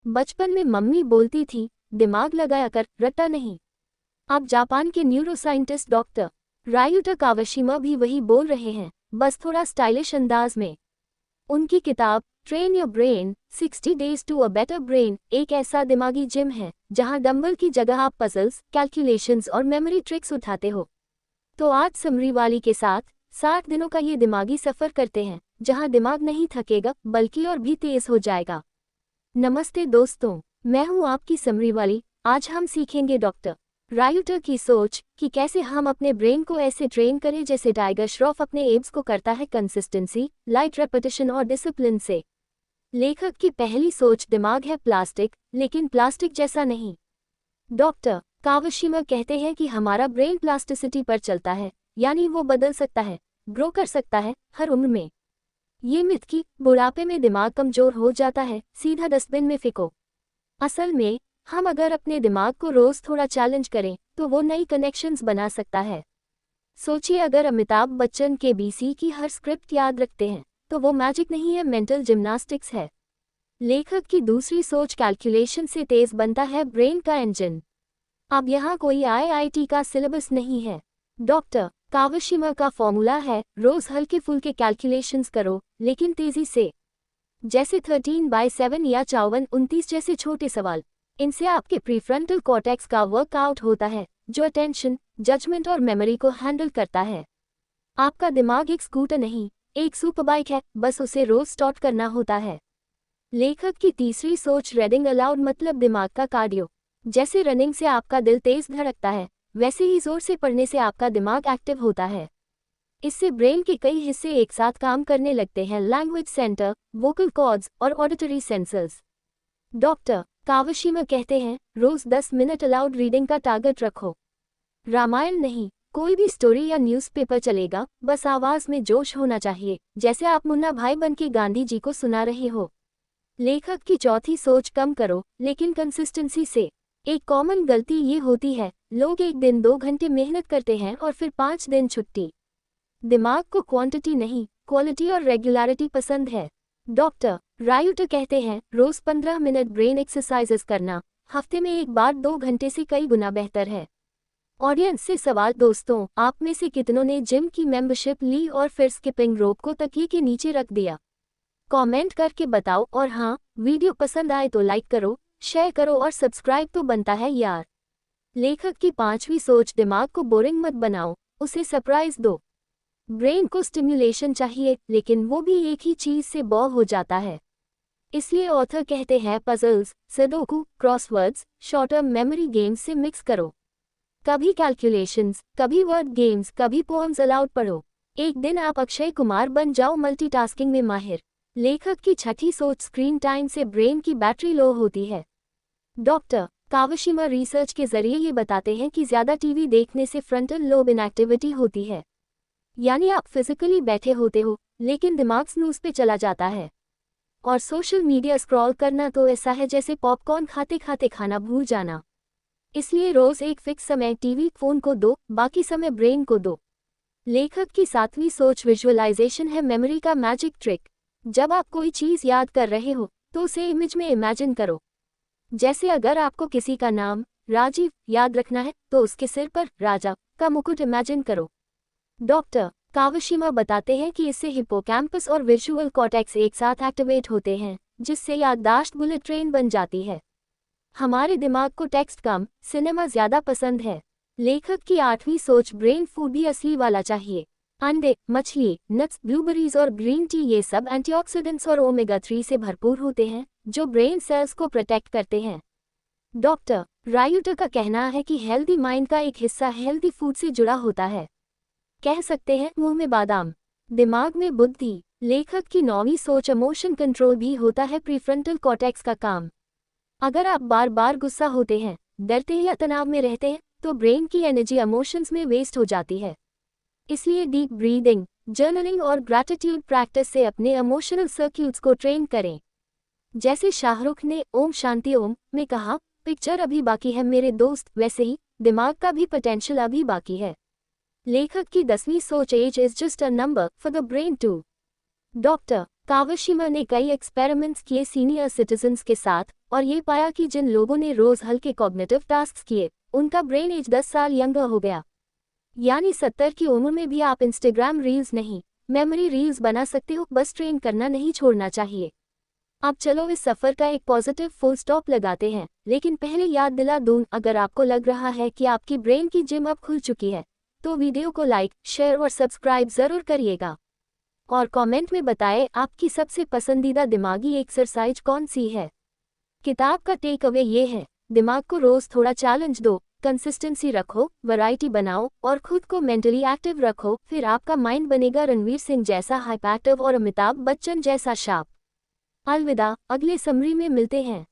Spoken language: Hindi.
बचपन में मम्मी बोलती थी, दिमाग लगाया कर, रट्टा नहीं। अब जापान के न्यूरोसाइंटिस्ट डॉक्टर रायुटा कावाशिमा भी वही बोल रहे हैं, बस थोड़ा स्टाइलिश अंदाज में। उनकी किताब train your brain 60 days to a better brain एक ऐसा दिमागी जिम है जहां डंबल की जगह आप पजल्स, कैलकुलेशंस और मेमोरी ट्रिक्स उठाते हो। तो आज समरी वाली के साथ 60 दिनों का ये दिमागी सफर करते हैं जहां दिमाग नहीं थकेगा बल्कि और भी तेज हो जाएगा। नमस्ते दोस्तों, मैं हूं आपकी समरी वाली। आज हम सीखेंगे डॉक्टर रायुटर की सोच कि कैसे हम अपने ब्रेन को ऐसे ट्रेन करें जैसे टाइगर श्रॉफ अपने एब्स को करता है कंसिस्टेंसी, लाइट रेपिटेशन और डिसिप्लिन से। लेखक की पहली सोच दिमाग है प्लास्टिक, लेकिन प्लास्टिक जैसा नहीं। डॉक्टर कावाशिमा कहते हैं कि हमारा ब्रेन प्लास्टिसिटी पर चलता है, यानी वो बदल सकता है, ग्रो कर सकता है हर उम्र में। ये मिथ कि बुढ़ापे में दिमाग कमजोर हो जाता है, सीधा डस्टबिन में फेंको। असल में हम अगर अपने दिमाग को रोज थोड़ा चैलेंज करें तो वो नई कनेक्शंस बना सकता है। सोचिए, अगर अमिताभ बच्चन के बीसी की हर स्क्रिप्ट याद रखते हैं तो वो मैजिक नहीं है, मेंटल जिम्नास्टिक्स है। लेखक की दूसरी सोच कैलकुलेशन से तेज बनता है ब्रेन का इंजन। अब यहाँ कोई आईआईटी का सिलेबस नहीं है। डॉक्टर कावाशिमा का फॉर्मूला है, रोज हल्के फुल्के कैलकुलेशंस करो लेकिन तेजी से। जैसे 13/7 या 54-29 जैसे छोटे सवाल। इनसे आपके प्रीफ्रंटल कॉर्टेक्स का वर्कआउट होता है, जो अटेंशन, जजमेंट और मेमोरी को हैंडल करता है। आपका दिमाग एक स्कूटर नहीं, एक सुपर बाइक है, बस उसे रोज स्टार्ट करना होता है। लेखक की तीसरी सोच रीडिंग अलाउड मतलब दिमाग का कार्डियो। जैसे रनिंग से आपका दिल तेज धड़कता है, वैसे ही जोर से पढ़ने से आपका दिमाग एक्टिव होता है। इससे ब्रेन के कई हिस्से एक साथ काम करने लगते हैं, लैंग्वेज सेंटर, वोकल कॉर्ड्स और ऑडिटरी सेंसर्स। डॉक्टर कावाशिमा कहते हैं, रोज 10 मिनट अलाउड रीडिंग का टारगेट रखो। रामायण नहीं, कोई भी स्टोरी या न्यूज़पेपर चलेगा, बस आवाज में जोश होना चाहिए, जैसे आप मुन्ना भाई बन के गांधी जी को सुना रहे हो। लेखक की चौथी सोच कम करो लेकिन कंसिस्टेंसी से। एक कॉमन गलती ये होती है, लोग एक दिन 2 घंटे मेहनत करते हैं और फिर 5 दिन छुट्टी। दिमाग को क्वांटिटी नहीं, क्वालिटी और रेगुलरिटी पसंद है। डॉक्टर रायुटर कहते हैं, रोज 15 मिनट ब्रेन एक्सरसाइजेस करना हफ्ते में एक बार 2 घंटे से कई गुना बेहतर है। ऑडियंस से सवाल, दोस्तों आप में से कितनों ने जिम की मेंबरशिप ली और फिर स्किपिंग रोप को तकिए के नीचे रख दिया? कमेंट करके बताओ। और हाँ, वीडियो पसंद आए तो लाइक करो, शेयर करो और सब्सक्राइब तो बनता है यार। लेखक की पांचवी सोच दिमाग को बोरिंग मत बनाओ, उसे सरप्राइज दो। ब्रेन को स्टिम्युलेशन चाहिए, लेकिन वो भी एक ही चीज से बोर हो जाता है। इसलिए ऑथर कहते हैं, puzzles, sudoku, crosswords, short term memory games से मिक्स करो। कभी कैलकुलेशंस, कभी वर्ड गेम्स, कभी पोएम्स अलाउड पढ़ो। एक दिन आप अक्षय कुमार बन जाओ मल्टीटास्किंग में माहिर। लेखक की छठी सोच स्क्रीन टाइम से ब्रेन की बैटरी लो होती है। डॉक्टर कावाशिमा रिसर्च के जरिए ये बताते हैं कि ज्यादा टीवी देखने से फ्रंटल लोब इनएक्टिविटी होती है, यानी आप फिजिकली बैठे होते हो लेकिन दिमाग स्नूज पे चला जाता है। और सोशल मीडिया स्क्रॉल करना तो ऐसा है जैसे पॉपकॉर्न खाते खाते खाना भूल जाना। इसलिए रोज एक फिक्स समय टीवी फोन को दो, बाकी समय ब्रेन को दो। लेखक की सातवीं सोच विजुअलाइजेशन है, मेमोरी का मैजिक ट्रिक। जब आप कोई चीज याद कर रहे हो तो उसे इमेज में इमेजिन करो। जैसे अगर आपको किसी का नाम राजीव याद रखना है तो उसके सिर पर राजा का मुकुट इमेजिन करो। डॉक्टर कावाशिमा बताते हैं कि इससे हिप्पोकैम्पस और विजुअल कॉर्टेक्स एक साथ एक्टिवेट होते हैं, जिससे याददाश्त बुलेट ट्रेन बन जाती है। हमारे दिमाग को टेक्स्ट कम, सिनेमा ज्यादा पसंद है। लेखक की आठवीं सोच ब्रेन फूड भी असली वाला चाहिए। अंडे, मछली, नट्स, ब्लूबेरीज और ग्रीन टी ये सब एंटीऑक्सीडेंट्स और ओमेगा-3 से भरपूर होते हैं, जो ब्रेन सेल्स को प्रोटेक्ट करते हैं। डॉक्टर रायुटर का कहना है कि हेल्दी माइंड का एक हिस्सा हेल्दी फूड से जुड़ा होता है। कह सकते हैं, मुंह में बादाम, दिमाग में बुद्धि। लेखक की नौवीं सोच इमोशन कंट्रोल भी होता है प्रीफ्रंटल कॉर्टेक्स का काम। अगर आप बार बार गुस्सा होते हैं, डरते हैं या तनाव में रहते हैं तो ब्रेन की एनर्जी इमोशंस में वेस्ट हो जाती है। इसलिए डीप ब्रीदिंग, जर्नलिंग और ग्रैटिट्यूड प्रैक्टिस से अपने इमोशनल सर्क्यूट्स को ट्रेन करें। जैसे शाहरुख ने ओम शांति ओम में कहा, पिक्चर अभी बाकी है मेरे दोस्त, वैसे ही दिमाग का भी पोटेंशियल अभी बाकी है। लेखक की 10वीं सोच age is just a number for the brain too. Doctor Kawashima ने कई एक्सपेरिमेंट्स किए सीनियर सिटीजन्स के साथ और ये पाया कि जिन लोगों ने रोज हल्के कॉग्निटिव टास्क किए उनका ब्रेन एज 10 साल यंगर हो गया। यानी 70 की उम्र में भी आप इंस्टाग्राम रील्स नहीं, मेमोरी रील्स बना सकते हो, बस ट्रेन करना नहीं छोड़ना चाहिए। अब चलो इस सफ़र का एक पॉजिटिव फुल स्टॉप लगाते हैं, लेकिन पहले याद दिला दूं, अगर आपको लग रहा है कि आपकी ब्रेन की जिम अब खुल चुकी है तो वीडियो को लाइक, शेयर और सब्सक्राइब ज़रूर करिएगा और कमेंट में बताएं आपकी सबसे पसंदीदा दिमागी एक्सरसाइज कौन सी है। किताब का टेक अवे ये है, दिमाग को रोज़ थोड़ा चैलेंज दो, कंसिस्टेंसी रखो, वैरायटी बनाओ और खुद को मेंटली एक्टिव रखो, फिर आपका माइंड बनेगा रणवीर सिंह जैसा हाइपरएक्टिव और अमिताभ बच्चन जैसा शार्प। अलविदा, अगले समरी में मिलते हैं।